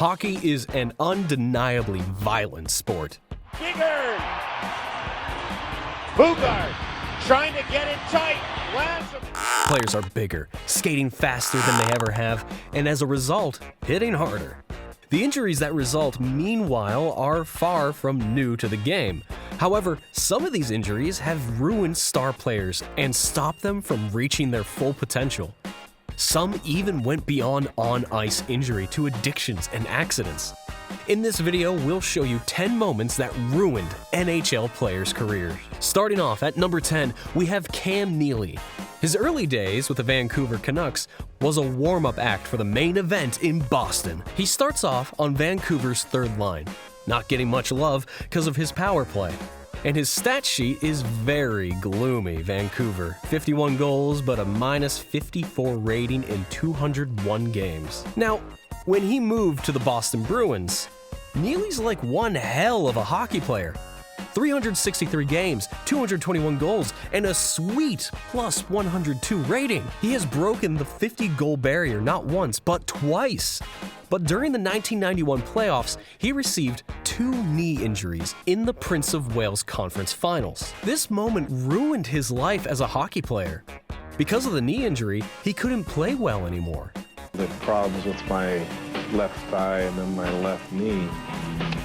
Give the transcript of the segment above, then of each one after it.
Hockey is an undeniably violent sport. Bigger! Bugard trying to get it tight. Lands him. Players are bigger, skating faster than they ever have, and as a result, hitting harder. The injuries that result, meanwhile, are far from new to the game. However, some of these injuries have ruined star players and stopped them from reaching their full potential. Some even went beyond on-ice injury to addictions and accidents. In this video, we'll show you 10 moments that ruined NHL players' careers. Starting off at number 10, we have Cam Neely. His early days with the Vancouver Canucks was a warm-up act for the main event in Boston. He starts off on Vancouver's third line, not getting much love because of his power play. And his stat sheet is very gloomy. Vancouver, 51 goals but a -54 rating in 201 games. Now, when he moved to the Boston Bruins, Neely's like one hell of a hockey player. 363 games, 221 goals, and a sweet plus 102 rating. He has broken the 50-goal barrier not once, but twice. But during the 1991 playoffs, he received 2 knee injuries in the Prince of Wales Conference Finals. This moment ruined his life as a hockey player. Because of the knee injury, he couldn't play well anymore. The problems with my left thigh and then my left knee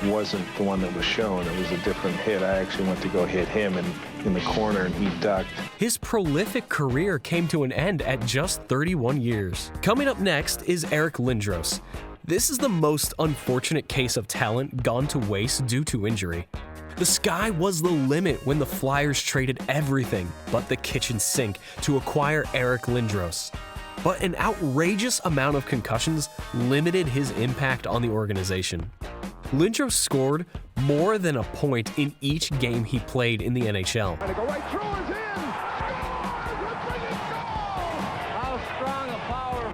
wasn't the one that was shown. It was a different hit. I actually went to go hit him in the corner and he ducked. His prolific career came to an end at just 31 years. Coming up next is Eric Lindros. This is the most unfortunate case of talent gone to waste due to injury. The sky was the limit when the Flyers traded everything but the kitchen sink to acquire Eric Lindros. But an outrageous amount of concussions limited his impact on the organization. Lindros scored more than a point in each game he played in the NHL.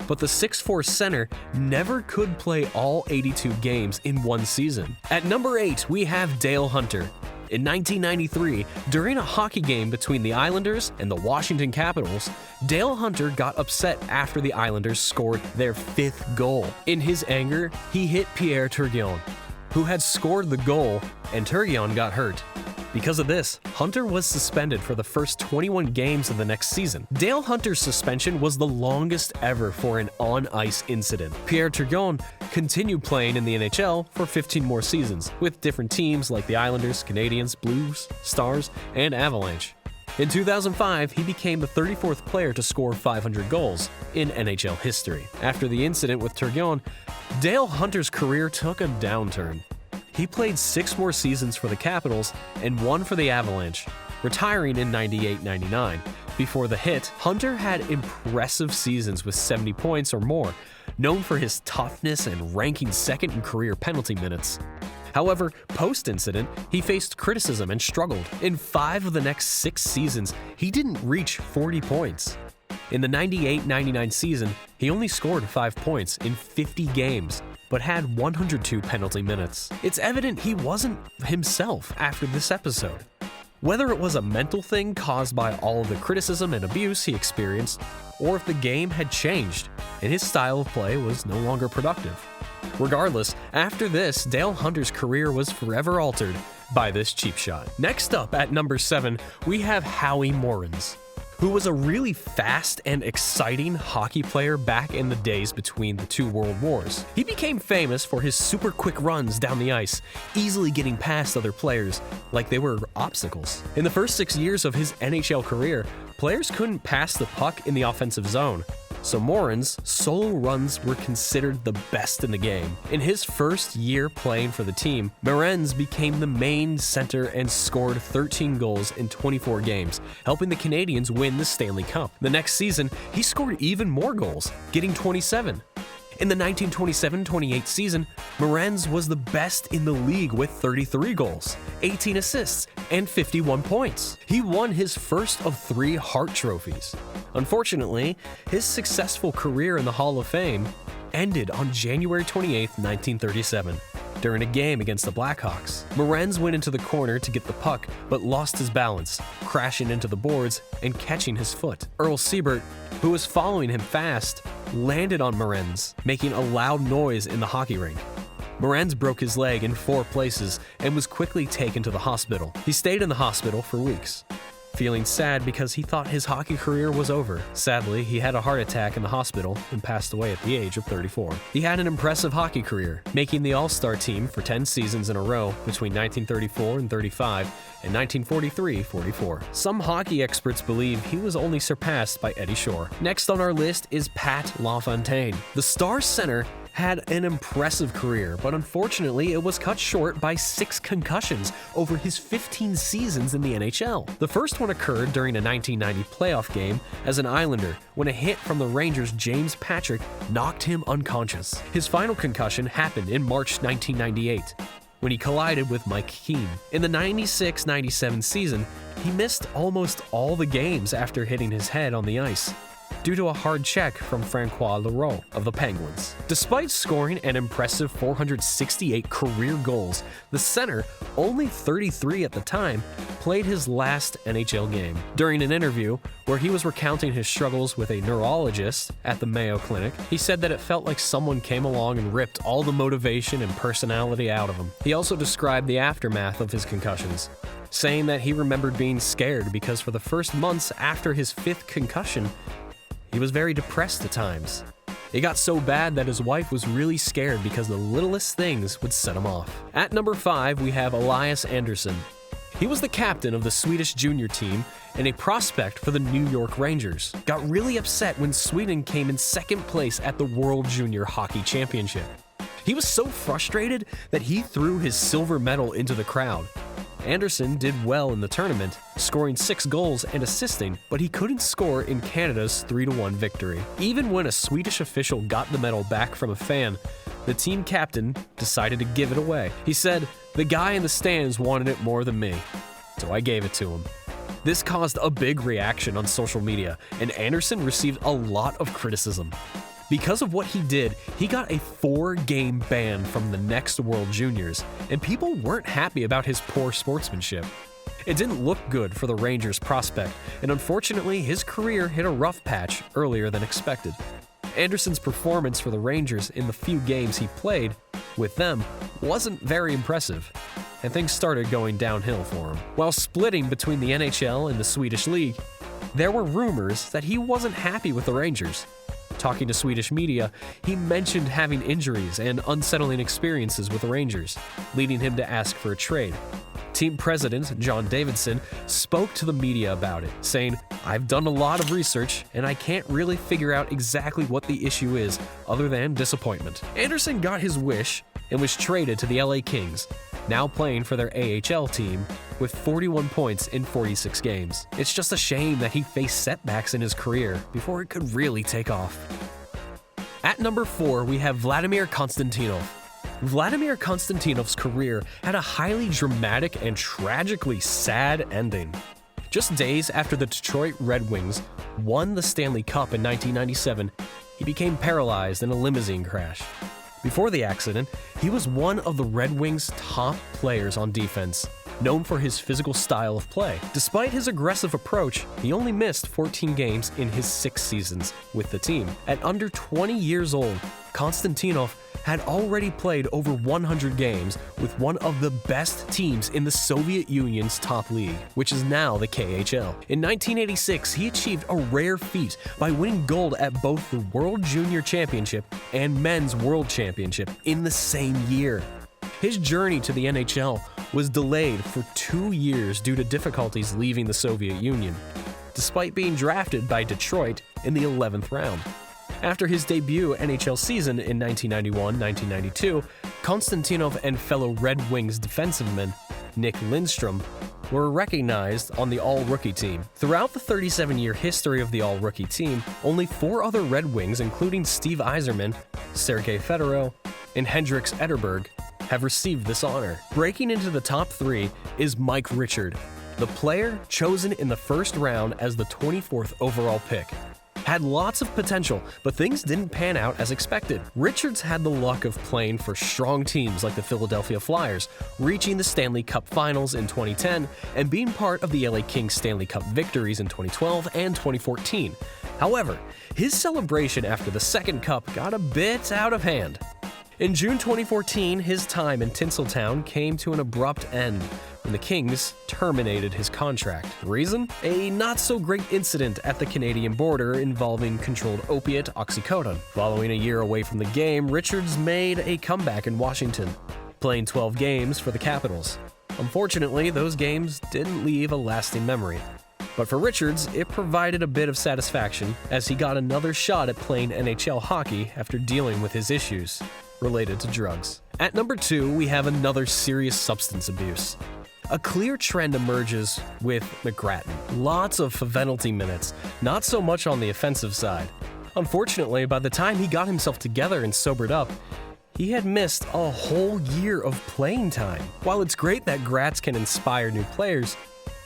But the 6'4" center never could play all 82 games in one season. At number 8, we have Dale Hunter. In 1993, during a hockey game between the Islanders and the Washington Capitals, Dale Hunter got upset after the Islanders scored their 5th goal. In his anger, he hit Pierre Turgeon, who had scored the goal, and Turgeon got hurt. Because of this, Hunter was suspended for the first 21 games of the next season. Dale Hunter's suspension was the longest ever for an on-ice incident. Pierre Turgeon continued playing in the NHL for 15 more seasons, with different teams like the Islanders, Canadiens, Blues, Stars, and Avalanche. In 2005, he became the 34th player to score 500 goals in NHL history. After the incident with Turgeon, Dale Hunter's career took a downturn. He played 6 more seasons for the Capitals and 1 for the Avalanche, retiring in 98-99. Before the hit, Hunter had impressive seasons with 70 points or more, known for his toughness and ranking second in career penalty minutes. However, post-incident, he faced criticism and struggled. In 5 of the next 6 seasons, he didn't reach 40 points. In the 98-99 season, he only scored 5 points in 50 games, but had 102 penalty minutes. It's evident he wasn't himself after this episode. Whether it was a mental thing caused by all of the criticism and abuse he experienced, or if the game had changed and his style of play was no longer productive. Regardless, after this, Dale Hunter's career was forever altered by this cheap shot. Next up at number 7, we have Howie Morenz, who was a really fast and exciting hockey player back in the days between the 2 world wars. He became famous for his super quick runs down the ice, easily getting past other players like they were obstacles. In the first 6 years of his NHL career, players couldn't pass the puck in the offensive zone. So Moren's solo runs were considered the best in the game. In his first year playing for the team, Morenz became the main center and scored 13 goals in 24 games, helping the Canadiens win the Stanley Cup. The next season, he scored even more goals, getting 27. In the 1927-28 season, Morenz was the best in the league with 33 goals, 18 assists, and 51 points. He won his first of 3 Hart trophies. Unfortunately, his successful career in the Hall of Fame ended on January 28, 1937. During a game against the Blackhawks, Morenz went into the corner to get the puck, but lost his balance, crashing into the boards and catching his foot. Earl Siebert, who was following him fast, landed on Morenz, making a loud noise in the hockey rink. Morenz broke his leg in 4 places and was quickly taken to the hospital. He stayed in the hospital for weeks, feeling sad because he thought his hockey career was over. Sadly, he had a heart attack in the hospital and passed away at the age of 34. He had an impressive hockey career, making the All-Star team for 10 seasons in a row between 1934 and 35 and 1943-44. Some hockey experts believe he was only surpassed by Eddie Shore. Next on our list is Pat LaFontaine. The Stars center had an impressive career, but unfortunately it was cut short by 6 concussions over his 15 seasons in the NHL. The first one occurred during a 1990 playoff game as an Islander when a hit from the Rangers' James Patrick knocked him unconscious. His final concussion happened in March 1998 when he collided with Mike Keane. In the 96-97 season, he missed almost all the games after hitting his head on the ice, due to a hard check from Francois Leroux of the Penguins. Despite scoring an impressive 468 career goals, the center, only 33 at the time, played his last NHL game. During an interview where he was recounting his struggles with a neurologist at the Mayo Clinic, he said that it felt like someone came along and ripped all the motivation and personality out of him. He also described the aftermath of his concussions, saying that he remembered being scared because for the first months after his 5th concussion, he was very depressed at times. It got so bad that his wife was really scared because the littlest things would set him off. At number 5, we have Elias Andersson. He was the captain of the Swedish junior team and a prospect for the New York Rangers. Got really upset when Sweden came in 2nd place at the World Junior Hockey Championship. He was so frustrated that he threw his silver medal into the crowd. Andersson did well in the tournament, scoring 6 goals and assisting, but he couldn't score in Canada's 3-1 victory. Even when a Swedish official got the medal back from a fan, the team captain decided to give it away. He said, "The guy in the stands wanted it more than me, so I gave it to him." This caused a big reaction on social media, and Andersson received a lot of criticism. Because of what he did, he got a 4-game ban from the next World Juniors, and people weren't happy about his poor sportsmanship. It didn't look good for the Rangers' prospect, and unfortunately his career hit a rough patch earlier than expected. Andersson's performance for the Rangers in the few games he played with them wasn't very impressive, and things started going downhill for him. While splitting between the NHL and the Swedish League, there were rumors that he wasn't happy with the Rangers. Talking to Swedish media, he mentioned having injuries and unsettling experiences with the Rangers, leading him to ask for a trade. Team president John Davidson spoke to the media about it, saying, "I've done a lot of research and I can't really figure out exactly what the issue is other than disappointment." Andersson got his wish and was traded to the LA Kings, now playing for their AHL team with 41 points in 46 games. It's just a shame that he faced setbacks in his career before it could really take off. At number 4, we have Vladimir Konstantinov. Vladimir Konstantinov's career had a highly dramatic and tragically sad ending. Just days after the Detroit Red Wings won the Stanley Cup in 1997, he became paralyzed in a limousine crash. Before the accident, he was one of the Red Wings' top players on defense, known for his physical style of play. Despite his aggressive approach, he only missed 14 games in his 6 seasons with the team. At under 20 years old, Konstantinov had already played over 100 games with one of the best teams in the Soviet Union's top league, which is now the KHL. In 1986, he achieved a rare feat by winning gold at both the World Junior Championship and Men's World Championship in the same year. His journey to the NHL was delayed for 2 years due to difficulties leaving the Soviet Union, despite being drafted by Detroit in the 11th round. After his debut NHL season in 1991-1992, Konstantinov and fellow Red Wings defenseman Nick Lindstrom were recognized on the All-Rookie team. Throughout the 37-year history of the All-Rookie team, only 4 other Red Wings, including Steve Yzerman, Sergei Fedorov, and Hendrix Ederberg, have received this honor. Breaking into the top 3 is Mike Richard, the player chosen in the first round as the 24th overall pick. Had lots of potential, but things didn't pan out as expected. Richards had the luck of playing for strong teams like the Philadelphia Flyers, reaching the Stanley Cup Finals in 2010, and being part of the LA Kings Stanley Cup victories in 2012 and 2014. However, his celebration after the second cup got a bit out of hand. In June 2014, his time in Tinseltown came to an abrupt end when the Kings terminated his contract. Reason? A not-so-great incident at the Canadian border involving controlled opiate oxycodone. Following a year away from the game, Richards made a comeback in Washington, playing 12 games for the Capitals. Unfortunately, those games didn't leave a lasting memory. But for Richards, it provided a bit of satisfaction as he got another shot at playing NHL hockey after dealing with his issues related to drugs. At number 2, we have another serious substance abuse. A clear trend emerges with McGrattan. Lots of penalty minutes, not so much on the offensive side. Unfortunately, by the time he got himself together and sobered up, he had missed a whole year of playing time. While it's great that Gratz can inspire new players,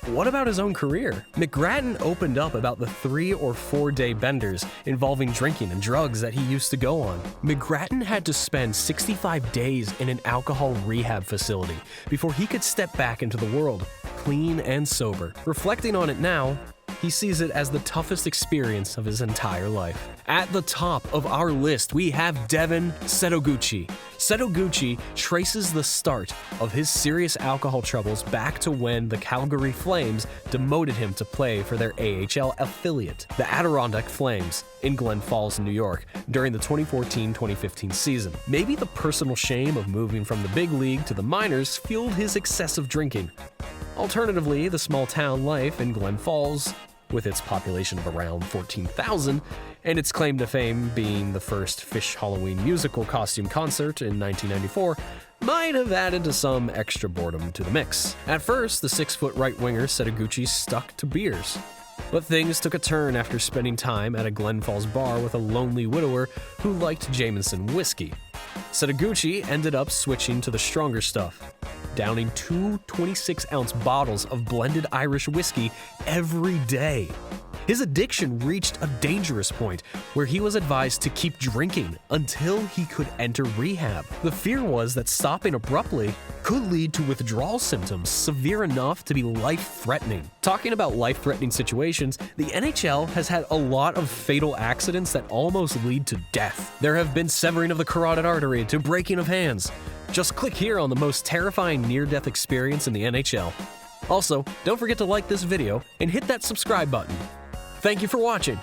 what about his own career? McGrattan opened up about the 3 or 4 day benders involving drinking and drugs that he used to go on. McGrattan had to spend 65 days in an alcohol rehab facility before he could step back into the world, clean and sober. Reflecting on it now, he sees it as the toughest experience of his entire life. At the top of our list, we have Devin Setoguchi. Setoguchi traces the start of his serious alcohol troubles back to when the Calgary Flames demoted him to play for their AHL affiliate, the Adirondack Flames, in Glen Falls, New York, during the 2014-2015 season. Maybe the personal shame of moving from the big league to the minors fueled his excessive drinking. Alternatively, the small town life in Glen Falls, with its population of around 14,000, and its claim to fame being the first Phish Halloween musical costume concert in 1994, might have added to some extra boredom to the mix. At first, the 6-foot right-winger Setoguchi stuck to beers. But things took a turn after spending time at a Glen Falls bar with a lonely widower who liked Jameson whiskey. Setoguchi ended up switching to the stronger stuff, downing 2 26-ounce bottles of blended Irish whiskey every day. His addiction reached a dangerous point where he was advised to keep drinking until he could enter rehab. The fear was that stopping abruptly could lead to withdrawal symptoms severe enough to be life-threatening. Talking about life-threatening situations, the NHL has had a lot of fatal accidents that almost lead to death. There have been severing of the carotid artery to breaking of hands. Just click here on the most terrifying near-death experience in the NHL. Also, don't forget to like this video and hit that subscribe button. Thank you for watching.